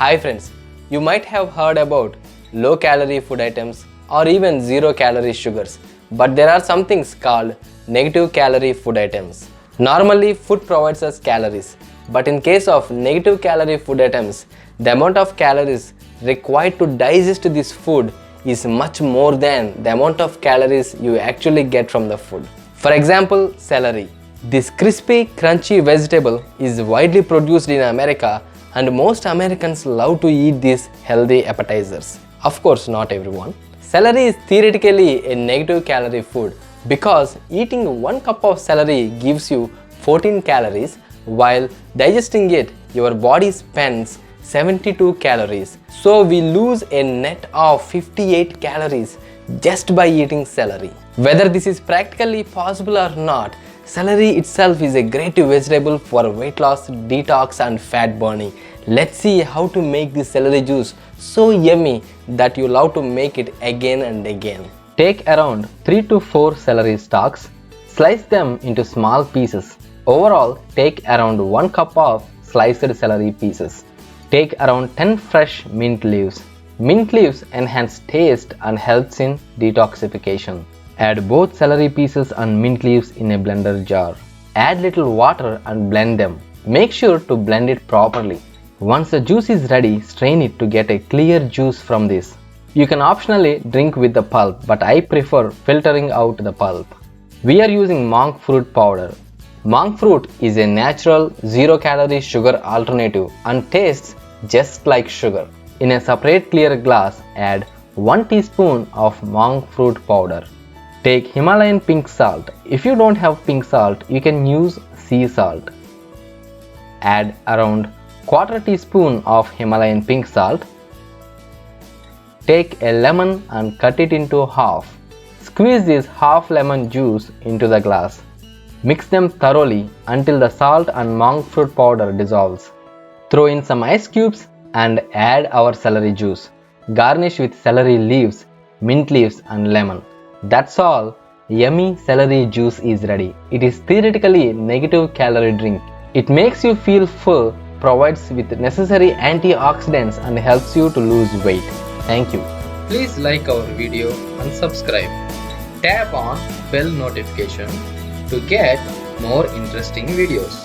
Hi friends, you might have heard about low calorie food items or even zero calorie sugars, but there are some things called negative calorie food items. Normally food provides us calories, but in case of negative calorie food items, the amount of calories required to digest this food is much more than the amount of calories you actually get from the food. For example, celery. This crispy, crunchy vegetable is widely produced in America and most Americans love to eat these healthy appetizers. Of course, not everyone. Celery is theoretically a negative calorie food because eating 1 cup of celery gives you 14 calories while digesting it, your body spends 72 calories. So we lose a net of 58 calories just by eating celery. Whether this is practically possible or not, celery itself is a great vegetable for weight loss, detox and fat burning. Let's see how to make this celery juice so yummy that you love to make it again and again. Take around 3 to 4 celery stalks, slice them into small pieces. Overall, take around 1 cup of sliced celery pieces. Take around 10 fresh mint leaves. Mint leaves enhance taste and helps in detoxification. Add both celery pieces and mint leaves in a blender jar. Add little water and blend them. Make sure to blend it properly. Once the juice is ready, strain it to get a clear juice from this. You can optionally drink with the pulp, but I prefer filtering out the pulp. We are using monk fruit powder. Monk fruit is a natural 0-calorie sugar alternative and tastes just like sugar. In a separate clear glass, add 1 teaspoon of monk fruit powder. Take Himalayan pink salt. If you don't have pink salt, you can use sea salt. Add around 1/4 teaspoon of Himalayan pink salt. Take a lemon and cut it into half. Squeeze this half lemon juice into the glass. Mix them thoroughly until the salt and monk fruit powder dissolves. Throw in some ice cubes and add our celery juice. Garnish with celery leaves, mint leaves and lemon. That's all. Yummy celery juice is ready. It is theoretically a negative calorie drink. It makes you feel full, provides with necessary antioxidants and helps you to lose weight. Thank you. Please like our video and subscribe. Tap on bell notification to get more interesting videos.